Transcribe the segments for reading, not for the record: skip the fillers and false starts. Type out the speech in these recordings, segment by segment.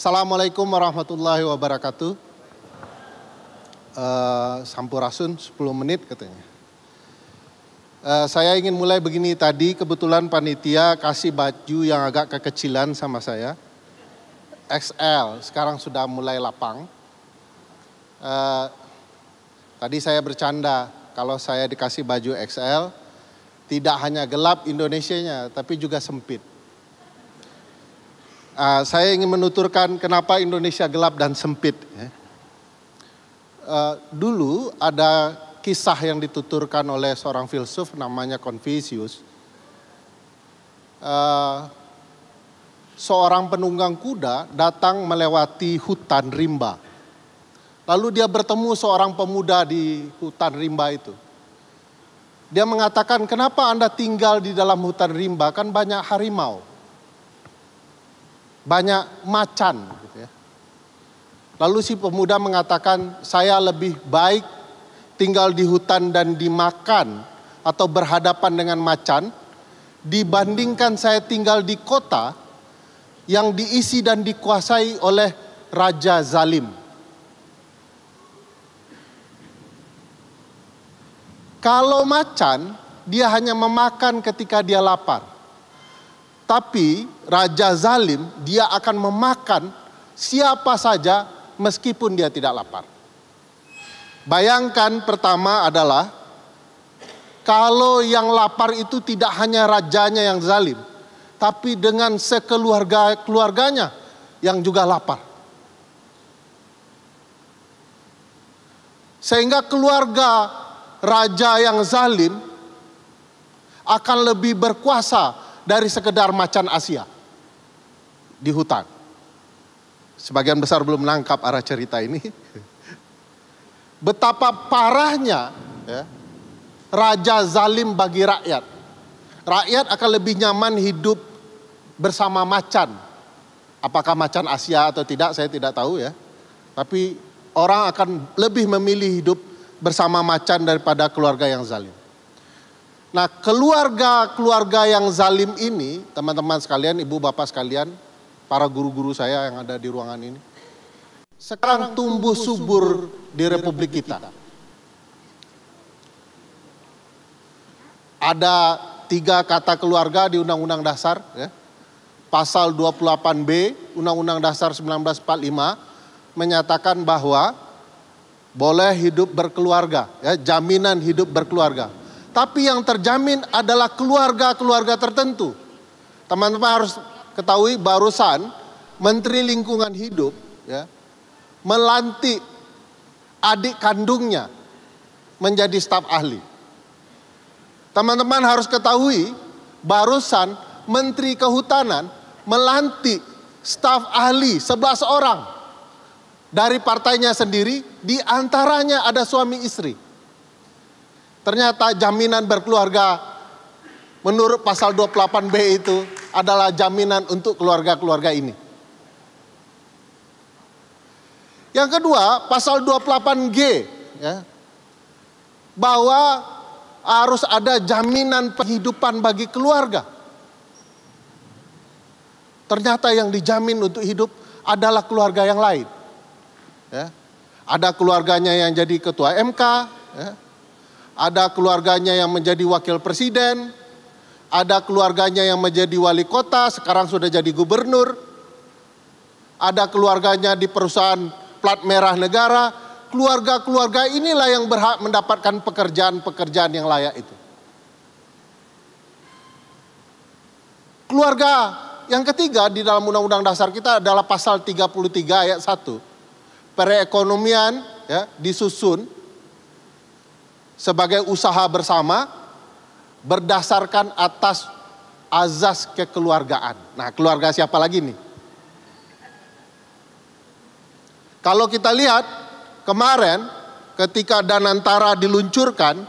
Assalamualaikum warahmatullahi wabarakatuh. Sampurasun 10 menit katanya. Saya ingin mulai begini tadi, kebetulan panitia kasih baju yang agak kekecilan sama saya. XL, sekarang sudah mulai lapang. Tadi saya bercanda, kalau saya dikasih baju XL, tidak hanya gelap Indonesianya, tapi juga sempit. Saya ingin menuturkan kenapa Indonesia gelap dan sempit. Dulu ada kisah yang dituturkan oleh seorang filsuf namanya Confucius. Seorang penunggang kuda datang melewati hutan rimba. Lalu dia bertemu seorang pemuda di hutan rimba itu. Dia mengatakan, kenapa Anda tinggal di dalam hutan rimba? Kan banyak harimau, banyak macan. Gitu ya. Lalu si pemuda mengatakan, saya lebih baik tinggal di hutan dan dimakan atau berhadapan dengan macan, dibandingkan saya tinggal di kota yang diisi dan dikuasai oleh raja zalim. Kalau macan, dia hanya memakan ketika dia lapar. Tapi raja zalim, dia akan memakan siapa saja meskipun dia tidak lapar. Bayangkan pertama adalah, kalau yang lapar itu tidak hanya rajanya yang zalim, tapi dengan keluarganya yang juga lapar. Sehingga keluarga raja yang zalim akan lebih berkuasa dari sekedar macan Asia di hutan. Sebagian besar belum menangkap arah cerita ini. Betapa parahnya ya, raja zalim bagi rakyat. Rakyat akan lebih nyaman hidup bersama macan. Apakah macan Asia atau tidak saya tidak tahu ya. Tapi orang akan lebih memilih hidup bersama macan daripada keluarga yang zalim. Nah, keluarga yang zalim ini, teman-teman sekalian, ibu bapak sekalian, para guru-guru saya yang ada di ruangan ini, sekarang tumbuh subur di Republik kita. Ada 3 kata keluarga di Undang-Undang Dasar, ya. Pasal 28B Undang-Undang Dasar 1945 menyatakan bahwa boleh hidup berkeluarga, ya, jaminan hidup berkeluarga. Tapi yang terjamin adalah keluarga-keluarga tertentu. Teman-teman harus ketahui, barusan Menteri Lingkungan Hidup ya, melantik adik kandungnya menjadi staf ahli. Teman-teman harus ketahui, barusan Menteri Kehutanan melantik staf ahli 11 orang. Dari partainya sendiri, di antaranya ada suami istri. Ternyata jaminan berkeluarga menurut pasal 28B itu adalah jaminan untuk keluarga-keluarga ini. Yang kedua, pasal 28G ya, bahwa harus ada jaminan penghidupan bagi keluarga. Ternyata yang dijamin untuk hidup adalah keluarga yang lain. Ya. Ada keluarganya yang jadi ketua MK, ya. Ada keluarganya yang menjadi wakil presiden, ada keluarganya yang menjadi wali kota, sekarang sudah jadi gubernur, ada keluarganya di perusahaan plat merah negara. Keluarga-keluarga inilah yang berhak mendapatkan pekerjaan-pekerjaan yang layak itu. Keluarga yang ketiga di dalam Undang-Undang Dasar kita adalah pasal 33 ayat 1. Perekonomian ya, disusun sebagai usaha bersama berdasarkan atas azas kekeluargaan. Nah, keluarga siapa lagi nih? Kalau kita lihat kemarin ketika Danantara diluncurkan,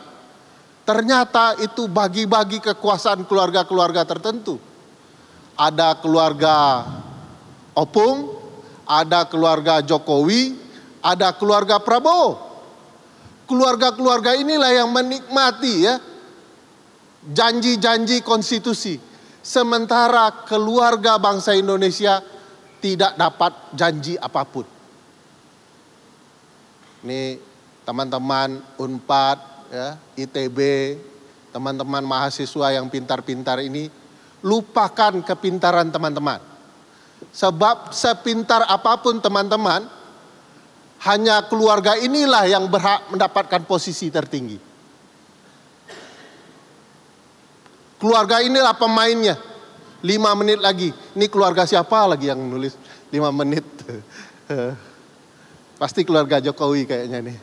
ternyata itu bagi-bagi kekuasaan keluarga-keluarga tertentu. Ada keluarga Opung, ada keluarga Jokowi, ada keluarga Prabowo. Keluarga-keluarga inilah yang menikmati ya janji-janji konstitusi. Sementara keluarga bangsa Indonesia tidak dapat janji apapun. Ini teman-teman Unpad, ya, ITB, teman-teman mahasiswa yang pintar-pintar ini, lupakan kepintaran teman-teman. Sebab sepintar apapun teman-teman, hanya keluarga inilah yang berhak mendapatkan posisi tertinggi. Keluarga inilah pemainnya. 5 menit lagi. Ini keluarga siapa lagi yang nulis 5 menit? Pasti keluarga Jokowi kayaknya nih.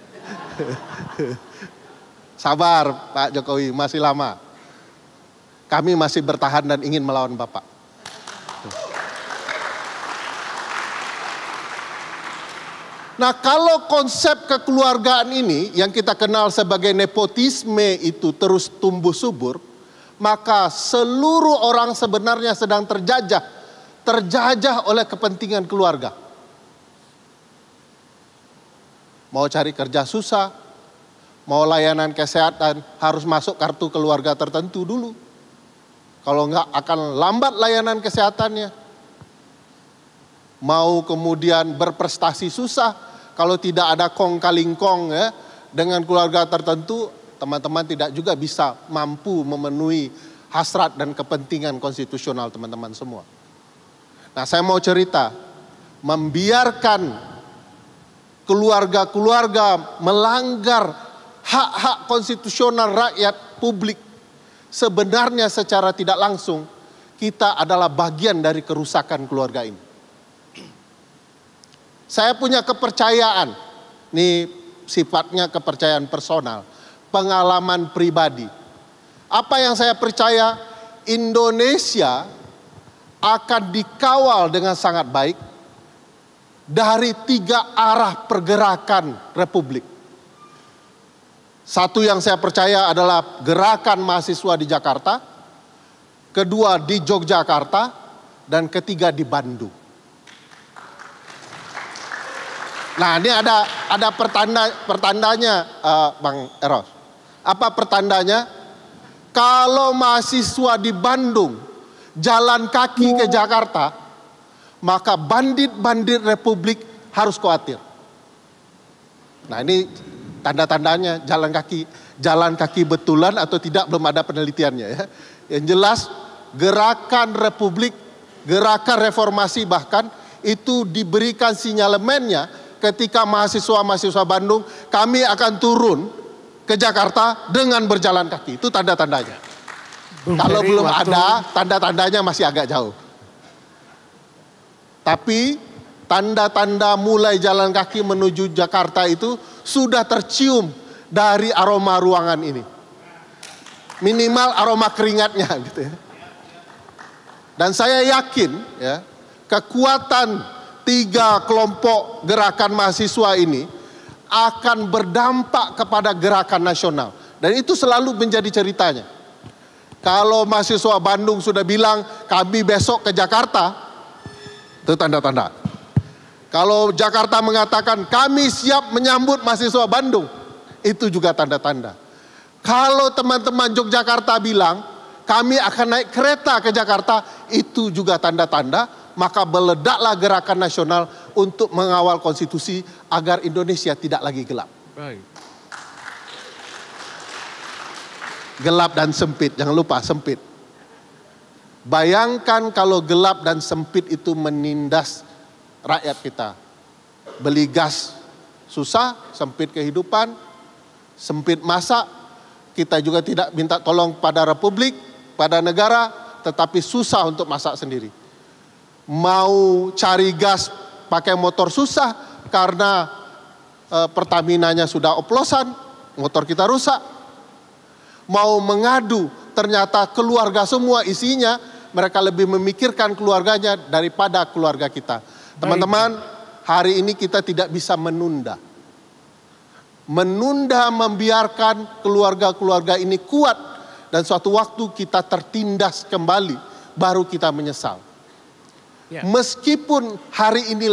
Sabar Pak Jokowi, masih lama. Kami masih bertahan dan ingin melawan Bapak. Nah, kalau konsep kekeluargaan ini yang kita kenal sebagai nepotisme itu terus tumbuh subur, maka seluruh orang sebenarnya sedang terjajah oleh kepentingan keluarga. Mau cari kerja susah, mau layanan kesehatan harus masuk kartu keluarga tertentu dulu. Kalau enggak akan lambat layanan kesehatannya. Mau kemudian berprestasi susah, kalau tidak ada kong kaling kong ya, dengan keluarga tertentu, teman-teman tidak juga bisa mampu memenuhi hasrat dan kepentingan konstitusional teman-teman semua. Nah, saya mau cerita, membiarkan keluarga-keluarga melanggar hak-hak konstitusional rakyat publik, sebenarnya secara tidak langsung kita adalah bagian dari kerusakan keluarga ini. Saya punya kepercayaan, ini sifatnya kepercayaan personal, pengalaman pribadi. Apa yang saya percaya, Indonesia akan dikawal dengan sangat baik dari 3 arah pergerakan Republik. Satu yang saya percaya adalah gerakan mahasiswa di Jakarta, kedua di Yogyakarta, dan ketiga di Bandung. Nah, ini ada pertandanya Bang Eros. Apa pertandanya? Kalau mahasiswa di Bandung jalan kaki ke Jakarta, maka bandit-bandit Republik harus khawatir. Nah, ini tanda-tandanya jalan kaki betulan atau tidak belum ada penelitiannya ya. Yang jelas gerakan Republik, gerakan reformasi bahkan itu diberikan sinyalemennya ketika mahasiswa-mahasiswa Bandung, kami akan turun ke Jakarta dengan berjalan kaki. Itu tanda-tandanya. Kalau belum ada, tanda-tandanya masih agak jauh. Tapi tanda-tanda mulai jalan kaki menuju Jakarta itu sudah tercium dari aroma ruangan ini. Minimal aroma keringatnya gitu ya. Dan saya yakin ya, kekuatan 3 kelompok gerakan mahasiswa ini akan berdampak kepada gerakan nasional. Dan itu selalu menjadi ceritanya. Kalau mahasiswa Bandung sudah bilang kami besok ke Jakarta, itu tanda-tanda. Kalau Jakarta mengatakan kami siap menyambut mahasiswa Bandung, itu juga tanda-tanda. Kalau teman-teman Yogyakarta bilang kami akan naik kereta ke Jakarta, itu juga tanda-tanda. Maka meledaklah gerakan nasional untuk mengawal konstitusi agar Indonesia tidak lagi gelap. Baik. Gelap dan sempit, jangan lupa sempit. Bayangkan kalau gelap dan sempit itu menindas rakyat kita. Beli gas susah, sempit kehidupan, sempit masa. Kita juga tidak minta tolong pada Republik, pada negara, tetapi susah untuk masak sendiri. Mau cari gas pakai motor susah karena Pertaminanya sudah oplosan, motor kita rusak. Mau mengadu, ternyata keluarga semua isinya, mereka lebih memikirkan keluarganya daripada keluarga kita. Teman-teman, hari ini kita tidak bisa menunda. Menunda membiarkan keluarga-keluarga ini kuat dan suatu waktu kita tertindas kembali, baru kita menyesal. Ya. Meskipun hari ini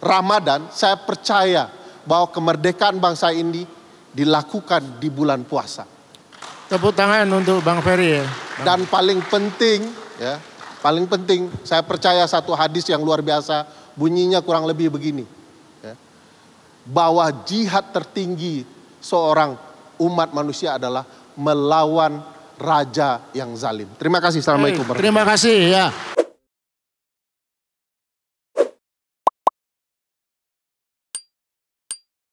Ramadan, saya percaya bahwa kemerdekaan bangsa ini dilakukan di bulan puasa. Tepuk tangan untuk Bang Ferry ya. Dan paling penting ya, paling penting saya percaya satu hadis yang luar biasa, bunyinya kurang lebih begini. Ya. Bahwa jihad tertinggi seorang umat manusia adalah melawan raja yang zalim. Terima kasih. Assalamualaikum warahmatullahi wabarakatuh. Terima kasih ya.